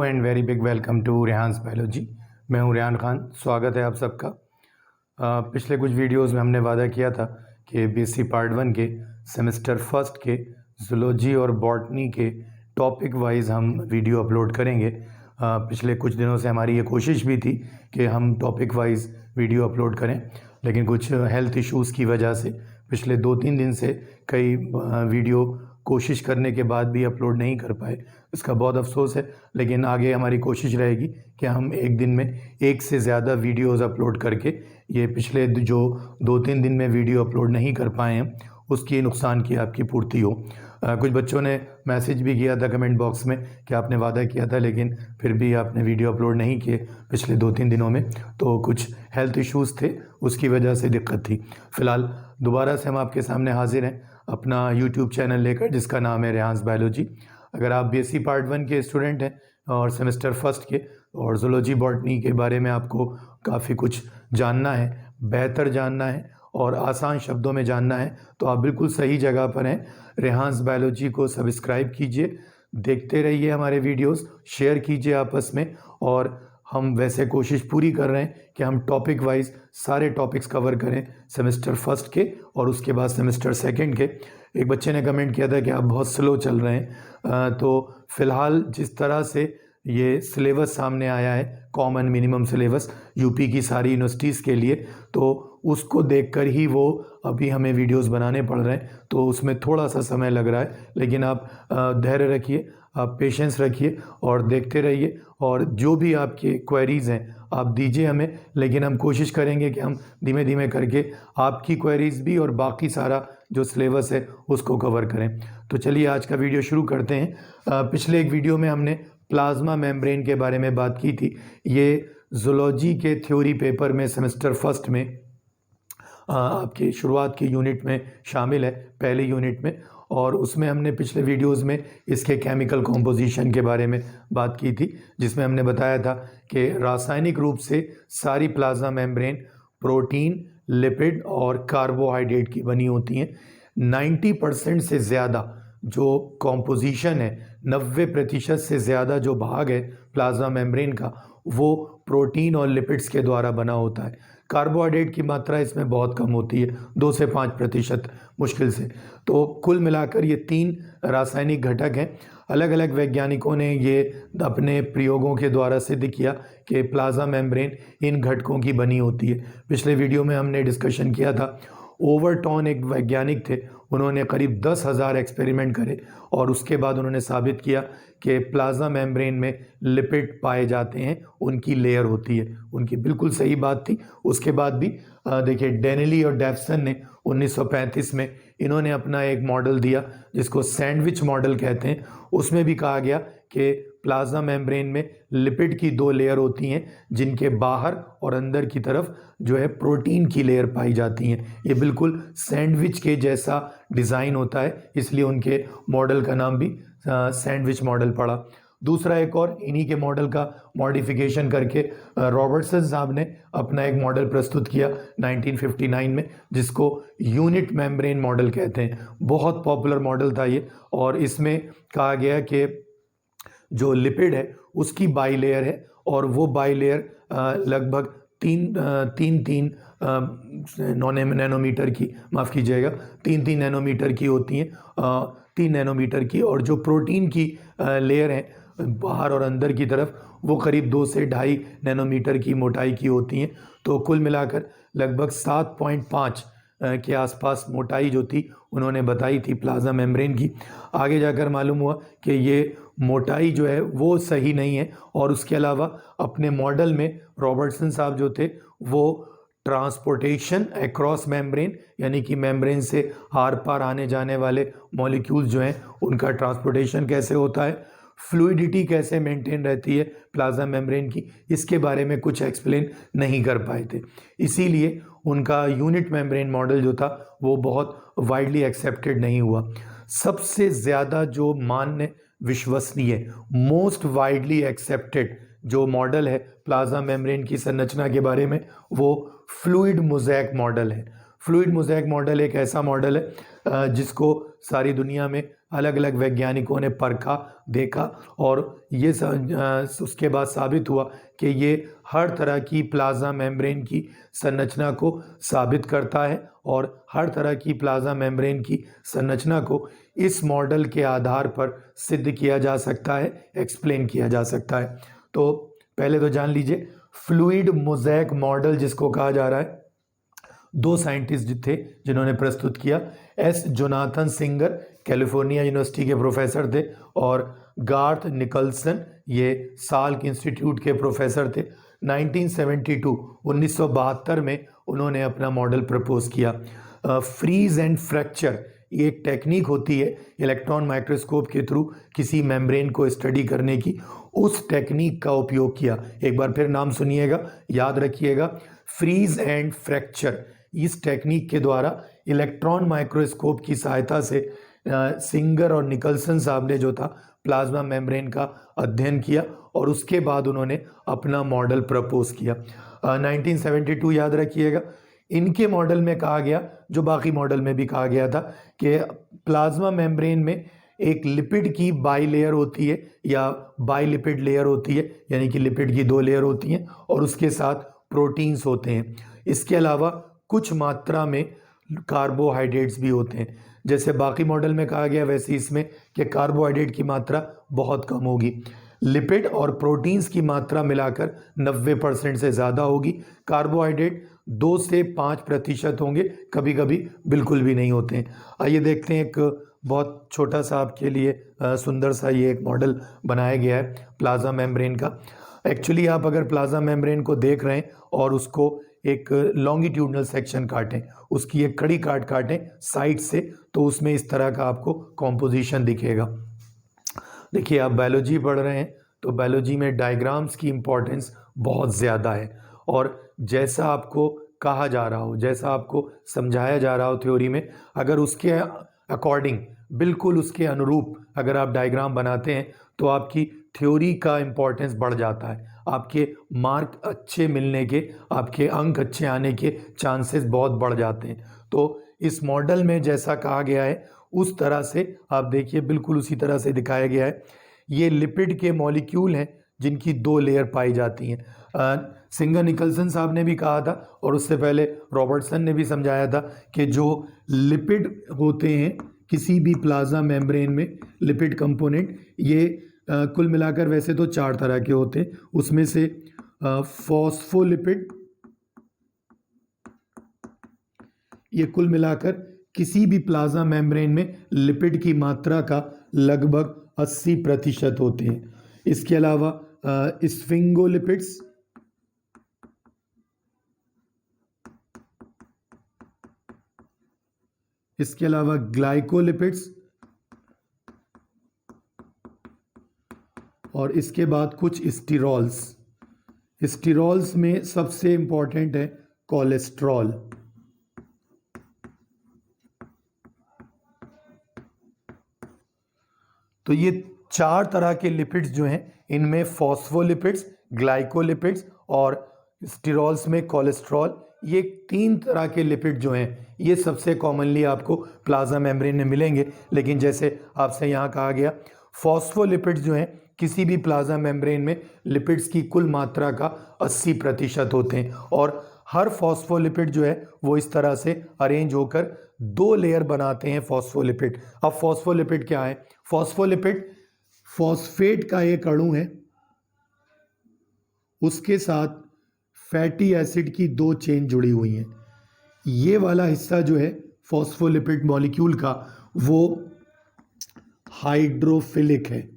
And very big welcome to Rehan's biology. मैं हूं रेहान खान, स्वागत है आप सबका। पिछले कुछ वीडियोस में हमने वादा किया था कि बीएससी पार्ट 1 के सेमेस्टर फर्स्ट के जूलॉजी और बॉटनी के टॉपिक वाइज हम वीडियो अपलोड करेंगे। पिछले कुछ दिनों से हमारी ये कोशिश भी थी कि हम टॉपिक वाइज वीडियो अपलोड करें, लेकिन कुछ हेल्थ इश्यूज़ की वजह से पिछले 2-3 दिन से कई वीडियो कोशिश करने के बाद भी अपलोड नहीं कर पाए। इसका बहुत अफसोस है, लेकिन आगे हमारी कोशिश रहेगी कि हम एक दिन में एक से ज़्यादा वीडियोस अपलोड करके ये पिछले जो 2-3 दिन में वीडियो अपलोड नहीं कर पाए हैं उसकी नुकसान की आपकी पूर्ति हो। कुछ बच्चों ने मैसेज भी किया था कमेंट बॉक्स में कि आपने वादा किया था लेकिन फिर भी आपने वीडियो अपलोड नहीं किए पिछले 2-3 दिनों में, तो कुछ हेल्थ इश्यूज़ थे, उसकी वजह से दिक्कत थी। फ़िलहाल दोबारा से हम आपके सामने हाजिर हैं अपना यूट्यूब चैनल लेकर जिसका नाम है रेहान्स बायोलॉजी। अगर आप बीएससी पार्ट 1 के स्टूडेंट हैं और सेमेस्टर फर्स्ट के और जूलॉजी बॉटनी के बारे में आपको काफ़ी कुछ जानना है, बेहतर जानना है और आसान शब्दों में जानना है, तो आप बिल्कुल सही जगह पर हैं। रेहान्स बायोलॉजी को सब्सक्राइब कीजिए, देखते रहिए हमारे वीडियोस, शेयर कीजिए आपस में। और हम वैसे कोशिश पूरी कर रहे हैं कि हम टॉपिक वाइज सारे टॉपिक्स कवर करें सेमेस्टर फर्स्ट के और उसके बाद सेमेस्टर सेकंड के। एक बच्चे ने कमेंट किया था कि आप बहुत स्लो चल रहे हैं, तो फ़िलहाल जिस तरह से ये सिलेबस सामने आया है, कॉमन मिनिमम सिलेबस यूपी की सारी यूनिवर्सिटीज़ के लिए, तो उसको देखकर ही वो अभी हमें वीडियोस बनाने पड़ रहे हैं, तो उसमें थोड़ा सा समय लग रहा है। लेकिन आप धैर्य रखिए, आप पेशेंस रखिए और देखते रहिए, और जो भी आपके क्वेरीज़ हैं आप दीजिए हमें, लेकिन हम कोशिश करेंगे कि हम धीमे धीमे करके आपकी क्वेरीज़ भी और बाकी सारा जो सिलेबस है उसको कवर करें। तो चलिए आज का वीडियो शुरू करते हैं। पिछले एक वीडियो में हमने प्लाज्मा मेम्ब्रेन के बारे में बात की थी। ये जूलॉजी के थ्योरी पेपर में सेमेस्टर फर्स्ट में आपके शुरुआत के यूनिट में शामिल है, पहले यूनिट में, और उसमें हमने पिछले वीडियोस में इसके केमिकल कॉम्पोजिशन के बारे में बात की थी, जिसमें हमने बताया था कि रासायनिक रूप से सारी प्लाज्मा मेम्ब्रेन प्रोटीन, लिपिड और कार्बोहाइड्रेट की बनी होती हैं। 90% से ज़्यादा जो कॉम्पोजिशन है, 90% से ज़्यादा जो भाग है प्लाज्मा मेम्ब्रेन का, वो प्रोटीन और लिपिड्स के द्वारा बना होता है। कार्बोहाइड्रेट की मात्रा इसमें बहुत कम होती है, 2 से 5% मुश्किल से। तो कुल मिलाकर ये 3 रासायनिक घटक हैं। अलग अलग वैज्ञानिकों ने ये अपने प्रयोगों के द्वारा सिद्ध किया कि प्लाज्मा मेम्ब्रेन इन घटकों की बनी होती है। पिछले वीडियो में हमने डिस्कशन किया था, ओवरटॉन एक वैज्ञानिक थे, उन्होंने करीब 10,000 एक्सपेरिमेंट करे और उसके बाद उन्होंने साबित किया कि प्लाज्मा मेम्ब्रेन में लिपिड पाए जाते हैं, उनकी लेयर होती है। उनकी बिल्कुल सही बात थी। उसके बाद भी देखिए, डेनेली और डेफसन ने 1935 में इन्होंने अपना एक मॉडल दिया जिसको सैंडविच मॉडल कहते हैं। उसमें भी कहा गया कि प्लाज्मा मेम्ब्रेन में लिपिड की 2 लेयर होती हैं, जिनके बाहर और अंदर की तरफ जो है प्रोटीन की लेयर पाई जाती हैं। ये बिल्कुल सैंडविच के जैसा डिज़ाइन होता है, इसलिए उनके मॉडल का नाम भी सैंडविच मॉडल पड़ा। दूसरा एक और इन्हीं के मॉडल का मॉडिफिकेशन करके रॉबर्टसन साहब ने अपना एक मॉडल प्रस्तुत किया 1959 में, जिसको यूनिट मेम्ब्रेन मॉडल कहते हैं। बहुत पॉपुलर मॉडल था ये, और इसमें कहा गया कि जो लिपिड है उसकी बाई लेयर है, और वो बाई लेयर लगभग 3 नैनोमीटर की, माफ़ कीजिएगा, 3 नैनोमीटर की होती हैं, 3 नैनोमीटर की। और जो प्रोटीन की लेयर है बाहर और अंदर की तरफ, वो करीब 2 से 2.5 नैनोमीटर की मोटाई की होती हैं। तो कुल मिलाकर लगभग 7.5 के आसपास मोटाई जो थी उन्होंने बताई थी प्लाज्मा मेम्ब्रेन की। आगे जाकर मालूम हुआ कि ये मोटाई जो है वो सही नहीं है, और उसके अलावा अपने मॉडल में रॉबर्टसन साहब जो थे वो ट्रांसपोर्टेशन अक्रॉस मेम्ब्रेन, यानी कि मेम्ब्रेन से आर पार आने जाने वाले मॉलिक्यूल्स जो हैं उनका ट्रांसपोर्टेशन कैसे होता है, फ्लूइडिटी कैसे मेंटेन रहती है प्लाज्मा मेम्ब्रेन की, इसके बारे में कुछ एक्सप्लेन नहीं कर पाए थे। इसीलिए उनका यूनिट मेम्ब्रेन मॉडल जो था वो बहुत वाइडली एक्सेप्टेड नहीं हुआ। सबसे ज़्यादा जो मान्य, विश्वसनीय, मोस्ट वाइडली एक्सेप्टेड जो मॉडल है प्लाज्मा मेम्ब्रेन की संरचना के बारे में, वो फ्लूइड मोज़ेक मॉडल है। फ्लूइड मोज़ेक मॉडल एक ऐसा मॉडल है जिसको सारी दुनिया में अलग अलग वैज्ञानिकों ने परखा, देखा और ये उसके बाद साबित हुआ कि ये हर तरह की प्लाज्मा मेम्ब्रेन की संरचना को साबित करता है और हर तरह की प्लाज्मा मेम्ब्रेन की संरचना को इस मॉडल के आधार पर सिद्ध किया जा सकता है, एक्सप्लेन किया जा सकता है। तो पहले तो जान लीजिए फ्लूइड मोज़ेक मॉडल जिसको कहा जा रहा है, दो साइंटिस्ट थे जिन्होंने प्रस्तुत किया। S Jonathan singer California university के प्रोफेसर थे और गार्थ निकलसन ये साल्क इंस्टीट्यूट के प्रोफेसर थे। 1972 में उन्होंने अपना मॉडल प्रपोज किया। फ्रीज एंड फ्रैक्चर ये एक टेक्निक होती है इलेक्ट्रॉन माइक्रोस्कोप के थ्रू किसी मेम्ब्रेन को स्टडी करने की, उस टेक्निक का उपयोग किया। एक बार फिर नाम सुनिएगा, याद रखिएगा, फ्रीज एंड फ्रैक्चर। इस टेक्निक के द्वारा इलेक्ट्रॉन माइक्रोस्कोप की सहायता से सिंगर और निकलसन साहब ने जो था प्लाज्मा मेम्ब्रेन का अध्ययन किया और उसके बाद उन्होंने अपना मॉडल प्रपोज किया। 1972 याद रखिएगा। इनके मॉडल में कहा गया, जो बाकी मॉडल में भी कहा गया था, कि प्लाज्मा मेम्ब्रेन में एक लिपिड की बाई लेयर होती है या बाई लिपिड लेयर होती है, यानी कि लिपिड की दो लेयर होती हैं और उसके साथ प्रोटीन्स होते हैं। इसके अलावा कुछ मात्रा में कार्बोहाइड्रेट्स भी होते हैं। जैसे बाकी मॉडल में कहा गया वैसे इसमें कि कार्बोहाइड्रेट की मात्रा बहुत कम होगी, लिपिड और प्रोटीन्स की मात्रा मिलाकर 90% से ज़्यादा होगी। कार्बोहाइड्रेट 2 से 5% होंगे, कभी कभी बिल्कुल भी नहीं होते हैं। आइए देखते हैं, एक बहुत छोटा सा आपके लिए सुंदर सा ये एक मॉडल बनाया गया है प्लाज्मा मेम्ब्रेन का। एक्चुअली आप अगर प्लाज्मा मेम्ब्रेन को देख रहे हैं और उसको एक लॉन्गिट्यूडनल सेक्शन काटें, उसकी एक कड़ी काटें साइड से, तो उसमें इस तरह का आपको कॉम्पोजिशन दिखेगा। देखिए, आप बायोलॉजी पढ़ रहे हैं तो बायोलॉजी में डायग्राम्स की इम्पोर्टेंस बहुत ज़्यादा है और जैसा आपको कहा जा रहा हो, जैसा आपको समझाया जा रहा हो थ्योरी में, अगर उसके अकॉर्डिंग, बिल्कुल उसके अनुरूप अगर आप डायग्राम बनाते हैं तो आपकी थ्योरी का इम्पोर्टेंस बढ़ जाता है, आपके मार्क अच्छे मिलने के, आपके अंक अच्छे आने के चांसेस बहुत बढ़ जाते हैं। तो इस मॉडल में जैसा कहा गया है उस तरह से आप देखिए, बिल्कुल उसी तरह से दिखाया गया है। ये लिपिड के मॉलिक्यूल हैं जिनकी 2 लेयर पाई जाती हैं। सिंगर निकलसन साहब ने भी कहा था और उससे पहले रॉबर्टसन ने भी समझाया था कि जो लिपिड होते हैं किसी भी प्लाज्मा मेम्ब्रेन में, लिपिड कंपोनेंट, ये कुल मिलाकर वैसे तो 4 तरह के होते हैं। उसमें से फॉस्फोलिपिड, ये कुल मिलाकर किसी भी प्लाज्मा मेम्ब्रेन में लिपिड की मात्रा का लगभग 80% होते हैं। इसके अलावा स्फिंगोलिपिड्स, इसके अलावा ग्लाइकोलिपिड्स और इसके बाद कुछ स्टीरॉल्स। स्टीरॉल्स में सबसे इंपॉर्टेंट है कोलेस्ट्रॉल। तो ये 4 तरह के लिपिड्स जो हैं, इनमें फॉस्फोलिपिड्स, ग्लाइकोलिपिड्स और स्टीरॉल्स में कोलेस्ट्रॉल, ये 3 तरह के लिपिड जो हैं ये सबसे कॉमनली आपको प्लाज्मा मेम्ब्रेन में मिलेंगे। लेकिन जैसे आपसे यहाँ कहा गया, फॉस्फोलिपिड्स जो हैं किसी भी प्लाज्मा मेम्ब्रेन में लिपिड्स की कुल मात्रा का 80% होते हैं और हर फॉस्फोलिपिड जो है वो इस तरह से अरेंज होकर 2 लेयर बनाते हैं फॉस्फोलिपिड। अब फॉस्फोलिपिड क्या है? फॉस्फोलिपिड फॉस्फेट का एक अणु है, उसके साथ फैटी एसिड की 2 चेन जुड़ी हुई हैं। ये वाला हिस्सा जो है फॉस्फोलिपिड मॉलिक्यूल का, वो हाइड्रोफिलिक है,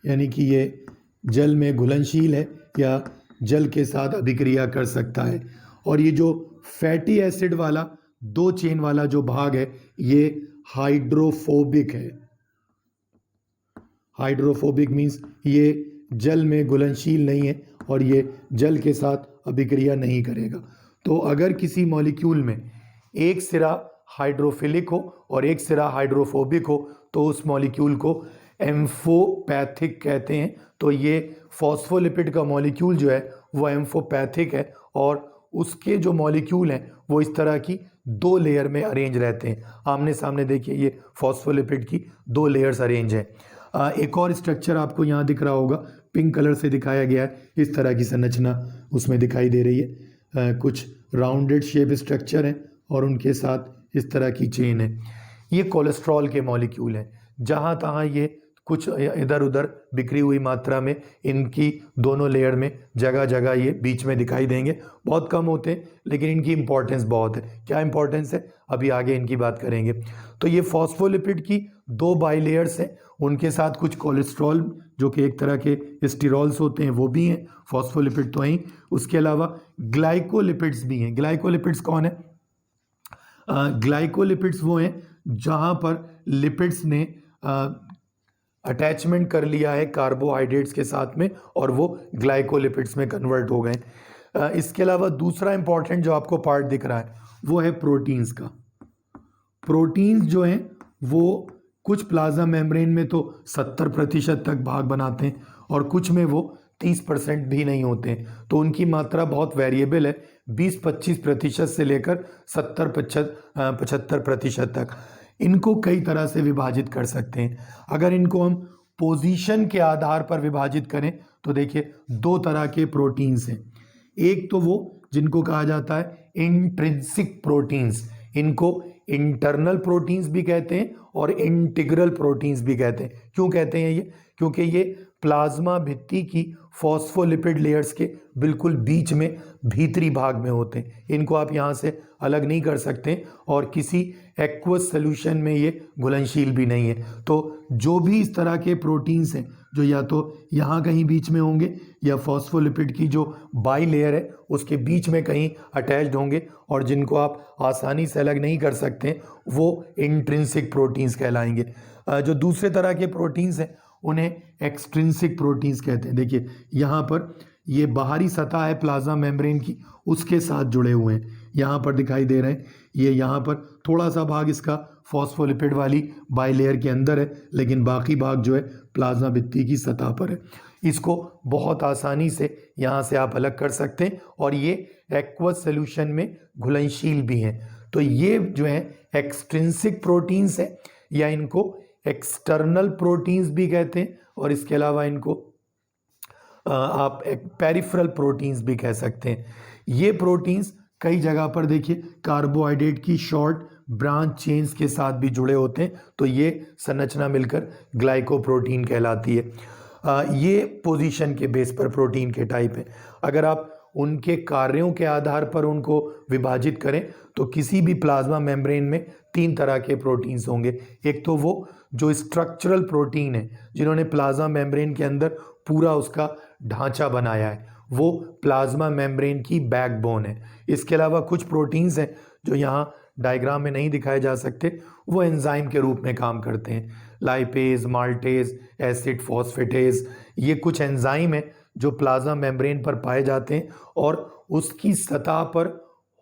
यानी कि ये जल में घुलनशील है या जल के साथ अभिक्रिया कर सकता है। और ये जो फैटी एसिड वाला 2 चेन वाला जो भाग है ये हाइड्रोफोबिक है। हाइड्रोफोबिक मीन्स ये जल में घुलनशील नहीं है और ये जल के साथ अभिक्रिया नहीं करेगा। तो अगर किसी मॉलिक्यूल में एक सिरा हाइड्रोफिलिक हो और एक सिरा हाइड्रोफोबिक हो तो उस मॉलिक्यूल को एम्फोपैथिक कहते हैं। तो ये फॉस्फोलिपिड का मॉलिक्यूल जो है वो एम्फोपैथिक है और उसके जो मॉलिक्यूल हैं वो इस तरह की दो लेयर में अरेंज रहते हैं। आमने सामने देखिए ये फॉस्फोलिपिड की दो लेयर्स अरेंज है। एक और स्ट्रक्चर आपको यहाँ दिख रहा होगा, पिंक कलर से दिखाया गया है, इस तरह की संरचना उसमें दिखाई दे रही है। कुछ राउंडेड शेप स्ट्रक्चर है और उनके साथ इस तरह की चेन है। ये कोलेस्ट्रॉल के मॉलिक्यूल हैं। जहाँ तहाँ ये कुछ इधर उधर बिखरी हुई मात्रा में इनकी दोनों लेयर में जगह जगह ये बीच में दिखाई देंगे। बहुत कम होते हैं लेकिन इनकी इंपॉर्टेंस बहुत है। क्या इंपॉर्टेंस है, अभी आगे इनकी बात करेंगे। तो ये फॉस्फोलिपिड की दो बाइलेयर्स हैं, उनके साथ कुछ कोलेस्ट्रॉल जो कि एक तरह के स्टीरॉल्स होते हैं वो भी हैं। फॉस्फोलिपिड तो हैं, उसके अलावा ग्लाइकोलिपिड्स भी हैं। ग्लाइकोलिपिड्स कौन है? ग्लाइकोलिपिड्स वो हैं जहाँ पर लिपिड्स ने अटैचमेंट कर लिया है कार्बोहाइड्रेट्स के साथ में और वो ग्लाइकोलिपिड्स में कन्वर्ट हो गए। इसके अलावा दूसरा इंपॉर्टेंट जो आपको पार्ट दिख रहा है वो है प्रोटीन्स का। प्रोटीन्स जो हैं वो कुछ प्लाज्मा मेम्ब्रेन में तो 70% तक भाग बनाते हैं और कुछ में वो 30% भी नहीं होते हैं, तो उनकी मात्रा बहुत वेरिएबल है, 20-25% से लेकर 70-75% तक। इनको कई तरह से विभाजित कर सकते हैं। अगर इनको हम पोजीशन के आधार पर विभाजित करें तो देखिए दो तरह के प्रोटीन्स हैं। एक तो वो जिनको कहा जाता है इंट्रिंसिक प्रोटीन्स, इनको इंटरनल प्रोटीन्स भी कहते हैं और इंटीग्रल प्रोटीन्स भी कहते हैं। क्यों कहते हैं ये? क्योंकि ये प्लाज्मा भित्ति की फॉस्फोलिपिड लेयर्स के बिल्कुल बीच में भीतरी भाग में होते हैं। इनको आप यहाँ से अलग नहीं कर सकते और किसी एक्वस सॉल्यूशन में ये घुलनशील भी नहीं है। तो जो भी इस तरह के प्रोटीन्स हैं जो या तो यहाँ कहीं बीच में होंगे या फॉस्फोलिपिड की जो बाई लेयर है उसके बीच में कहीं अटैच्ड होंगे और जिनको आप आसानी से अलग नहीं कर सकते वो इंट्रिंसिक प्रोटीन्स कहलाएंगे। जो दूसरे तरह के प्रोटीन्स हैं उन्हें एक्सट्रिंसिक प्रोटीन्स कहते हैं। देखिए यहाँ पर ये बाहरी सतह है प्लाज्मा मेम्ब्रेन की, उसके साथ जुड़े हुए हैं, यहाँ पर दिखाई दे रहे हैं। ये यहाँ पर थोड़ा सा भाग इसका फॉस्फोलिपिड वाली बाइलेयर के अंदर है, लेकिन बाकी भाग जो है प्लाज्मा भित्ति की सतह पर है। इसको बहुत आसानी से यहाँ से आप अलग कर सकते हैं और ये एक्वस सॉल्यूशन में घुलनशील भी हैं। तो ये जो है एक्सट्रिंसिक प्रोटीन्स है या इनको एक्सटर्नल प्रोटीन्स भी कहते हैं और इसके अलावा इनको आप पेरिफेरल प्रोटीन्स भी कह सकते हैं। ये प्रोटीन्स कई जगह पर देखिए कार्बोहाइड्रेट की शॉर्ट ब्रांच चेन्स के साथ भी जुड़े होते हैं, तो ये संरचना मिलकर ग्लाइकोप्रोटीन कहलाती है। ये पोजीशन के बेस पर प्रोटीन के टाइप हैं। अगर आप उनके कार्यों के आधार पर उनको विभाजित करें तो किसी भी प्लाज्मा मेम्ब्रेन में तीन तरह के प्रोटीन्स होंगे। एक तो वो जो स्ट्रक्चरल प्रोटीन है जिन्होंने प्लाज्मा मेम्ब्रेन के अंदर पूरा उसका ढांचा बनाया है, वो प्लाज्मा मेम्ब्रेन की बैकबोन है। इसके अलावा कुछ प्रोटीन्स हैं जो यहाँ डायग्राम में नहीं दिखाए जा सकते, वो एंजाइम के रूप में काम करते हैं। लाइपेज, माल्टेज, एसिड फॉस्फेटेज, ये कुछ एंजाइम हैं जो प्लाज्मा मेम्ब्रेन पर पाए जाते हैं और उसकी सतह पर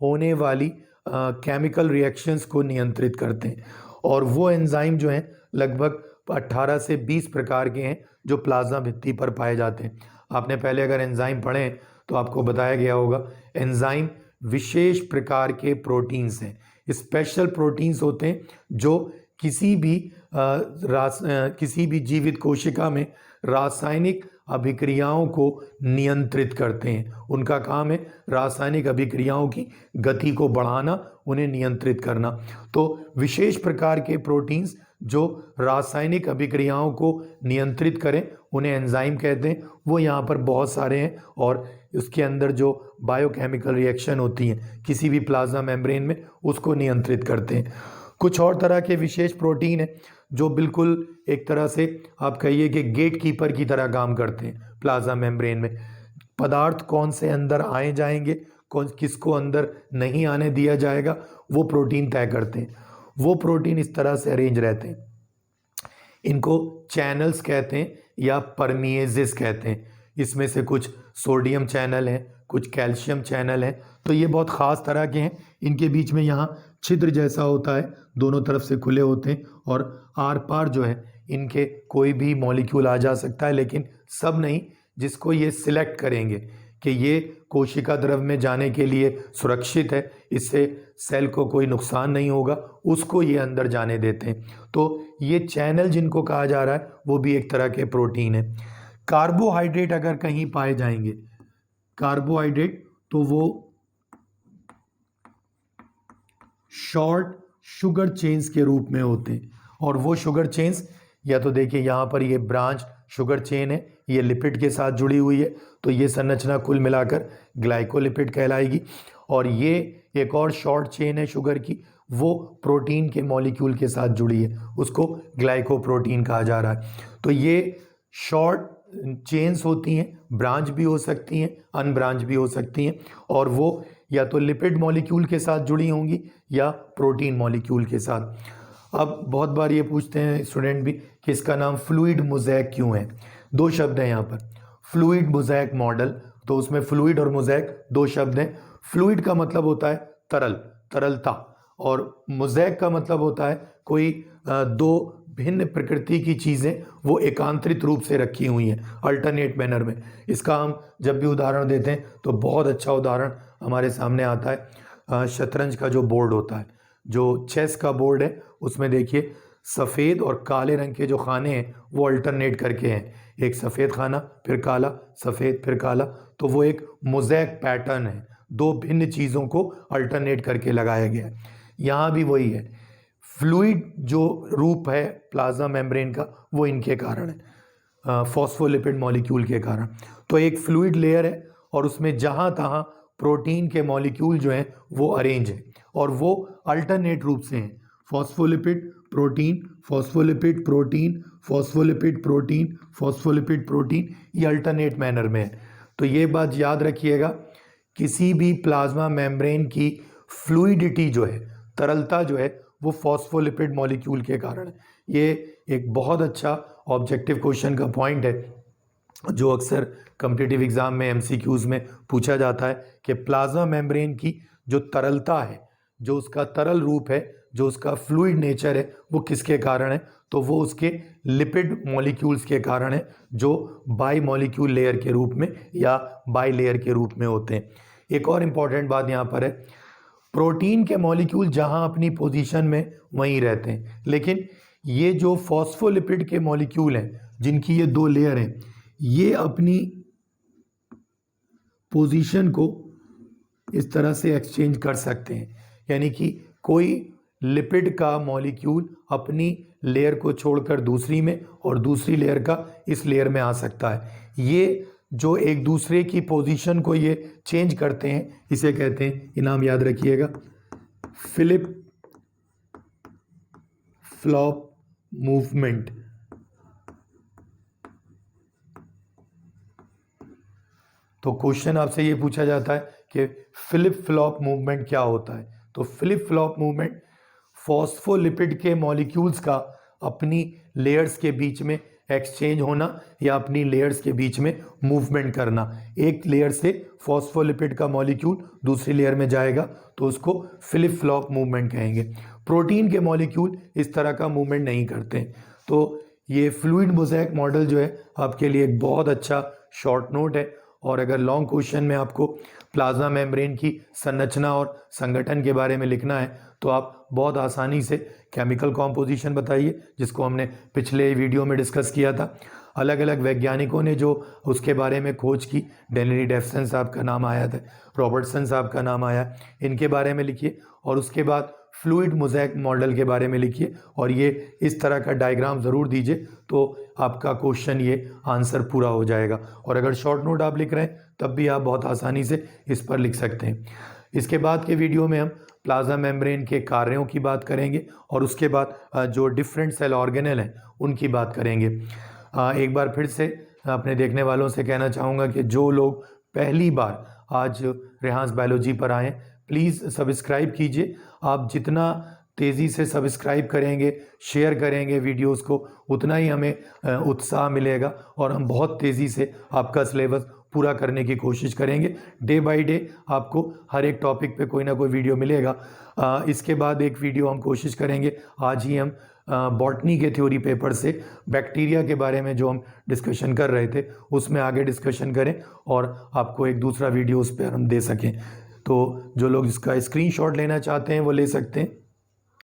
होने वाली केमिकल रिएक्शंस को नियंत्रित करते हैं। और वो एंजाइम जो हैं लगभग 18 से 20 प्रकार के हैं जो प्लाज्मा भित्ति पर पाए जाते हैं। आपने पहले अगर एंजाइम पढ़े तो आपको बताया गया होगा एंजाइम विशेष प्रकार के प्रोटीन्स हैं, स्पेशल प्रोटीन्स होते हैं जो किसी भी जीवित कोशिका में रासायनिक अभिक्रियाओं को नियंत्रित करते हैं। उनका काम है रासायनिक अभिक्रियाओं की गति को बढ़ाना, उन्हें नियंत्रित करना। तो विशेष प्रकार के प्रोटीन्स जो रासायनिक अभिक्रियाओं को नियंत्रित करें उन्हें एंजाइम कहते हैं। वो यहाँ पर बहुत सारे हैं और उसके अंदर जो बायोकेमिकल रिएक्शन होती हैं किसी भी प्लाज्मा मेम्ब्रेन में उसको नियंत्रित करते हैं। कुछ और तरह के विशेष प्रोटीन हैं जो बिल्कुल एक तरह से आप कहिए कि गेट कीपर की तरह काम करते हैं प्लाज्मा मेम्ब्रेन में। पदार्थ कौन से अंदर आए जाएंगे, कौन किसको अंदर नहीं आने दिया जाएगा, वो प्रोटीन तय करते हैं। वो प्रोटीन इस तरह से अरेंज रहते हैं। इनको चैनल्स कहते हैं या परमिएजेस कहते हैं। इसमें से कुछ सोडियम चैनल हैं, कुछ कैल्शियम चैनल हैं, तो ये बहुत ख़ास तरह के हैं। इनके बीच में यहाँ छिद्र जैसा होता है, दोनों तरफ से खुले होते हैं और आर पार जो है इनके कोई भी मॉलिक्यूल आ जा सकता है, लेकिन सब नहीं। जिसको ये सिलेक्ट करेंगे कि ये कोशिका द्रव में जाने के लिए सुरक्षित है, इससे सेल को कोई नुकसान नहीं होगा, उसको ये अंदर जाने देते हैं। तो ये चैनल जिनको कहा जा रहा है वो भी एक तरह के प्रोटीन है। कार्बोहाइड्रेट अगर कहीं पाए जाएंगे, कार्बोहाइड्रेट, तो वो शॉर्ट शुगर चेन्स के रूप में होते हैं। और वो शुगर चेन्स, या तो देखिए यहाँ पर ये ब्रांच शुगर चेन है, ये लिपिड के साथ जुड़ी हुई है, तो ये संरचना कुल मिलाकर ग्लाइकोलिपिड कहलाएगी। और ये एक और शॉर्ट चेन है शुगर की, वो प्रोटीन के मॉलिक्यूल के साथ जुड़ी है, उसको ग्लाइकोप्रोटीन कहा जा रहा है। तो ये शॉर्ट चेन्स होती हैं, ब्रांच भी हो सकती हैं, अनब्रांच भी हो सकती हैं, और वो या तो लिपिड मॉलिक्यूल के साथ जुड़ी होंगी या प्रोटीन मॉलिक्यूल के साथ। अब बहुत बार ये पूछते हैं स्टूडेंट भी कि इसका नाम फ्लूइड मोज़ेक क्यों है। दो शब्द हैं यहाँ पर, फ्लूइड मोज़ेक मॉडल, तो उसमें फ्लूइड और मोज़ेक दो शब्द हैं। फ्लूइड का मतलब होता है तरल, तरलता, और मोज़ेक का मतलब होता है कोई दो भिन्न प्रकृति की चीज़ें वो एकांतरित रूप से रखी हुई हैं अल्टरनेट मैनर में। इसका हम जब भी उदाहरण देते हैं तो बहुत अच्छा उदाहरण हमारे सामने आता है शतरंज का जो बोर्ड होता है, जो चेस का बोर्ड है, उसमें देखिए सफ़ेद और काले रंग के जो खाने हैं वो अल्टरनेट करके हैं, एक सफ़ेद खाना फिर काला, सफ़ेद फिर काला, तो वो एक मोज़ेक पैटर्न है, दो भिन्न चीज़ों को अल्टरनेट करके लगाया गया है। यहाँ भी वही है, फ्लूइड जो रूप है प्लाज्मा मेम्ब्रेन का वो इनके कारण है, फॉस्फोलिपिड मॉलिक्यूल के कारण। तो एक फ्लूइड लेयर है और उसमें जहाँ तहाँ प्रोटीन के मॉलिक्यूल जो हैं वो अरेंज हैं, और वो अल्टरनेट रूप से हैं, phospholipid protein, phospholipid protein, phospholipid protein, phospholipid protein, ये अल्टरनेट मैनर में है। तो ये बात याद रखिएगा, किसी भी प्लाज्मा मेम्ब्रेन की फ्लूइडिटी जो है, तरलता जो है, वो फॉस्फोलिपिड मॉलिक्यूल के कारण है। ये एक बहुत अच्छा ऑब्जेक्टिव क्वेश्चन का पॉइंट है जो अक्सर कॉम्पिटिटिव एग्ज़ाम में एमसीक्यूज़ में पूछा जाता है कि प्लाज्मा मेम्ब्रेन की जो तरलता है, जो उसका तरल रूप है, जो उसका फ्लूइड नेचर है, वो किसके कारण है, तो वो उसके लिपिड मॉलिक्यूल्स के कारण है, जो बाई मॉलिक्यूल लेयर के रूप में या बाई लेयर के रूप में होते हैं। एक और इम्पॉर्टेंट बात यहाँ पर है, प्रोटीन के मॉलिक्यूल जहाँ अपनी पोजीशन में वहीं रहते हैं, लेकिन ये जो फॉस्फोलिपिड के मॉलिक्यूल हैं जिनकी ये दो लेयर हैं, ये अपनी पोजीशन को इस तरह से एक्सचेंज कर सकते हैं, यानी कि कोई लिपिड का मॉलिक्यूल अपनी लेयर को छोड़कर दूसरी में और दूसरी लेयर का इस लेयर में आ सकता है। ये जो एक दूसरे की पोजीशन को ये चेंज करते हैं, इसे कहते हैं, इनाम याद रखिएगा, फिलिप फ्लॉप मूवमेंट। तो क्वेश्चन आपसे ये पूछा जाता है कि फिलिप फ्लॉप मूवमेंट क्या होता है। तो फिलिप फ्लॉप मूवमेंट फॉस्फोलिपिड के मॉलिक्यूल्स का अपनी लेयर्स के बीच में एक्सचेंज होना या अपनी लेयर्स के बीच में मूवमेंट करना। एक लेयर से फॉस्फोलिपिड का मॉलिक्यूल दूसरी लेयर में जाएगा तो उसको फिलिप फ्लॉप मूवमेंट कहेंगे। प्रोटीन के मॉलिक्यूल इस तरह का मूवमेंट नहीं करते। तो ये फ्लूइड मोज़ेक मॉडल जो है आपके लिए एक बहुत अच्छा शॉर्ट नोट है, और अगर लॉन्ग क्वेश्चन में आपको प्लाज्मा मेम्ब्रेन की संरचना और संगठन के बारे में लिखना है तो आप बहुत आसानी से केमिकल कॉम्पोजिशन बताइए, जिसको हमने पिछले वीडियो में डिस्कस किया था। अलग अलग वैज्ञानिकों ने जो उसके बारे में खोज की, डेनरी डेफसन साहब का नाम आया था, रॉबर्टसन साहब का नाम आया, इनके बारे में लिखिए, और उसके बाद फ्लूइड मोज़ेक मॉडल के बारे में लिखिए, और ये इस तरह का डायग्राम ज़रूर दीजिए, तो आपका क्वेश्चन ये आंसर पूरा हो जाएगा। और अगर शॉर्ट नोट आप लिख रहे हैं तब भी आप बहुत आसानी से इस पर लिख सकते हैं। इसके बाद के वीडियो में हम प्लाज्मा मेम्ब्रेन के कार्यों की बात करेंगे, और उसके बाद जो डिफरेंट सेल ऑर्गेनेल हैं उनकी बात करेंगे। एक बार फिर से अपने देखने वालों से कहना चाहूँगा कि जो लोग पहली बार आज रेहांस बायोलॉजी पर आएँ, प्लीज़ सब्सक्राइब कीजिए। आप जितना तेज़ी से सब्सक्राइब करेंगे, शेयर करेंगे वीडियोस को, उतना ही हमें उत्साह मिलेगा, और हम बहुत तेज़ी से आपका सिलेबस पूरा करने की कोशिश करेंगे। डे बाय डे आपको हर एक टॉपिक पे कोई ना कोई वीडियो मिलेगा। इसके बाद एक वीडियो हम कोशिश करेंगे, आज ही हम बॉटनी के थ्योरी पेपर से बैक्टीरिया के बारे में जो हम डिस्कशन कर रहे थे उसमें आगे डिस्कशन करें और आपको एक दूसरा वीडियो उस पर हम दे सकें। तो जो लोग इसका स्क्रीनशॉट लेना चाहते हैं वो ले सकते हैं।